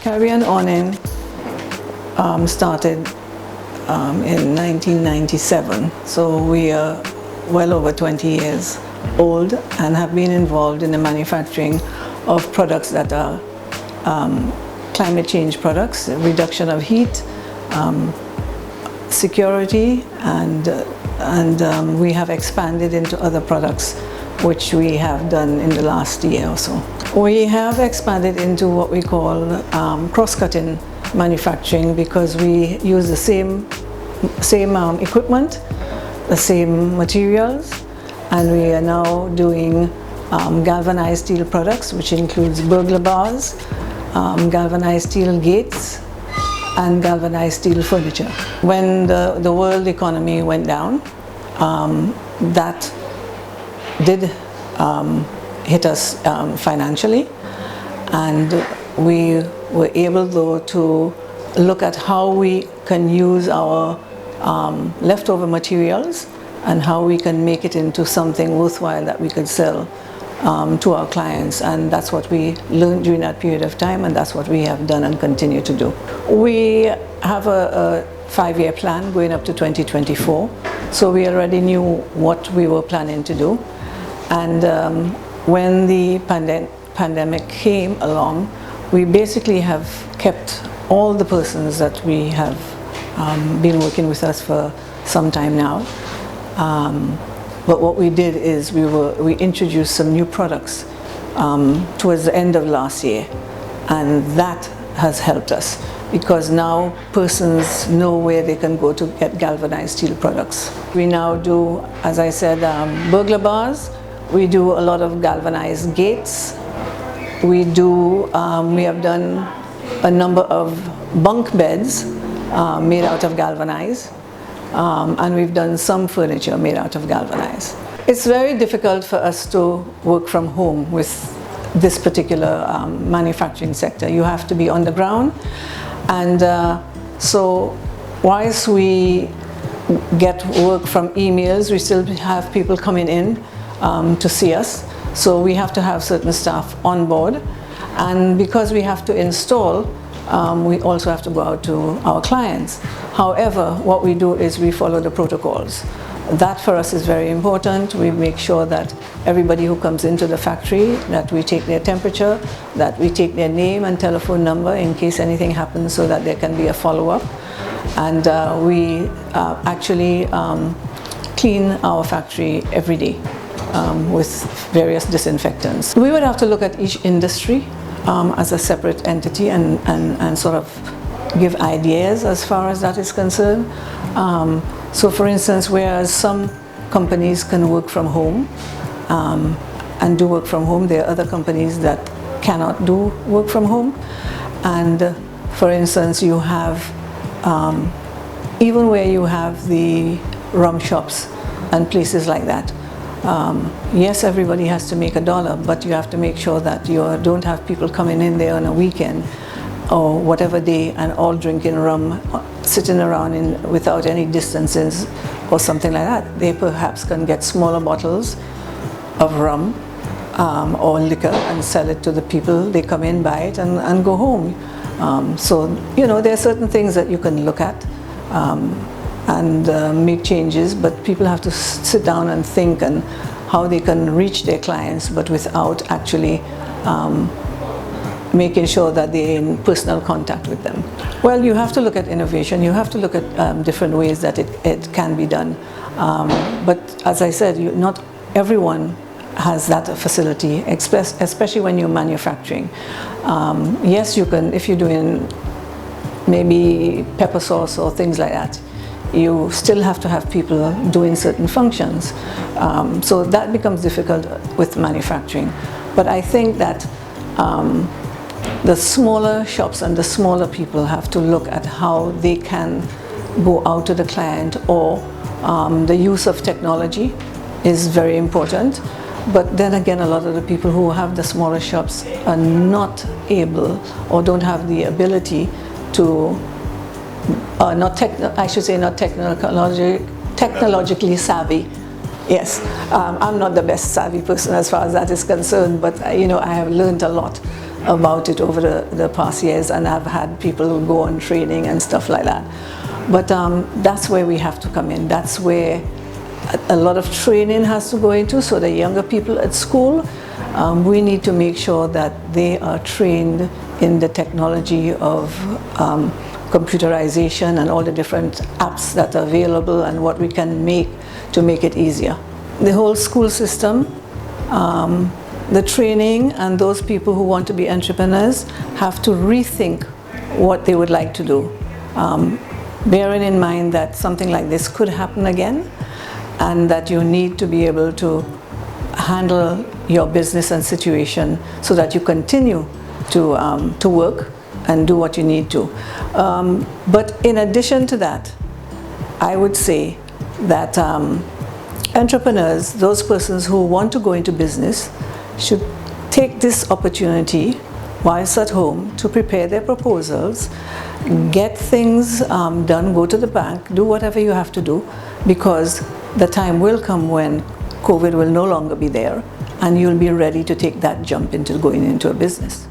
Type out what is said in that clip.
Caribbean Awning started in 1997, so we are well over 20 years old and have been involved in the manufacturing of products that are climate change products, reduction of heat, security, and we have expanded into other products which we have done in the last year or so. We have expanded into what we call cross-cutting manufacturing because we use the same equipment, the same materials, and we are now doing galvanized steel products, which includes burglar bars, galvanized steel gates, and galvanized steel furniture. When the world economy went down, that did hit us financially, and we were able though to look at how we can use our leftover materials and how we can make it into something worthwhile that we could sell to our clients, and that's what we learned during that period of time, and that's what we have done and continue to do. We have a 5-year plan going up to 2024, so we already knew what we were planning to do. And when the pandemic came along, we basically have kept all the persons that we have been working with us for some time now. But what we did is we introduced some new products towards the end of last year, and that has helped us because now persons know where they can go to get galvanized steel products. We now do, as I said, burglar bars. We do a lot of galvanized gates. We have done a number of bunk beds made out of galvanized, and we've done some furniture made out of galvanized. It's very difficult for us to work from home with this particular manufacturing sector. You have to be on the ground, and so whilst we get work from emails, we still have people coming in to see us, so we have to have certain staff on board, and because we have to install, we also have to go out to our clients. However, what we do is we follow the protocols. That for us is very important. We make sure that everybody who comes into the factory, that we take their temperature, that we take their name and telephone number in case anything happens, so that there can be a follow-up. And we actually clean our factory every day with various disinfectants. We would have to look at each industry as a separate entity and sort of give ideas as far as that is concerned. So for instance, whereas some companies can work from home and do work from home, there are other companies that cannot do work from home. And for instance, you have, even where you have the rum shops and places like that, yes, everybody has to make $1, but you have to make sure that you don't have people coming in there on a weekend or whatever day and all drinking rum, sitting around without any distances or something like that. They perhaps can get smaller bottles of rum or liquor and sell it to the people. They come in, buy it, and go home. So, you know, there are certain things that you can look at and make changes, but people have to sit down and think and how they can reach their clients, but without actually making sure that they're in personal contact with them. Well, you have to look at innovation. You have to look at different ways that it can be done. But as I said, not everyone has that facility, especially when you're manufacturing. Yes, you can, if you're doing maybe pepper sauce or things like that, you still have to have people doing certain functions. So that becomes difficult with manufacturing. But I think that the smaller shops and the smaller people have to look at how they can go out to the client, or the use of technology is very important. But then again, a lot of the people who have the smaller shops are not able or don't have the ability to, not technologically savvy. Yes, I'm not the best savvy person as far as that is concerned, but you know, I have learned a lot about it over the past years, and I've had people who go on training and stuff like that. But that's where we have to come in. That's where a lot of training has to go into. So the younger people at school, we need to make sure that they are trained in the technology of computerization and all the different apps that are available and what we can make to make it easier. The whole school system, the training, and those people who want to be entrepreneurs have to rethink what they would like to do. Bearing in mind that something like this could happen again, and that you need to be able to handle your business and situation so that you continue to work and do what you need to. But in addition to that, I would say that entrepreneurs, those persons who want to go into business, should take this opportunity whilst at home to prepare their proposals, get things done, go to the bank, do whatever you have to do, because the time will come when COVID will no longer be there and you'll be ready to take that jump into going into a business.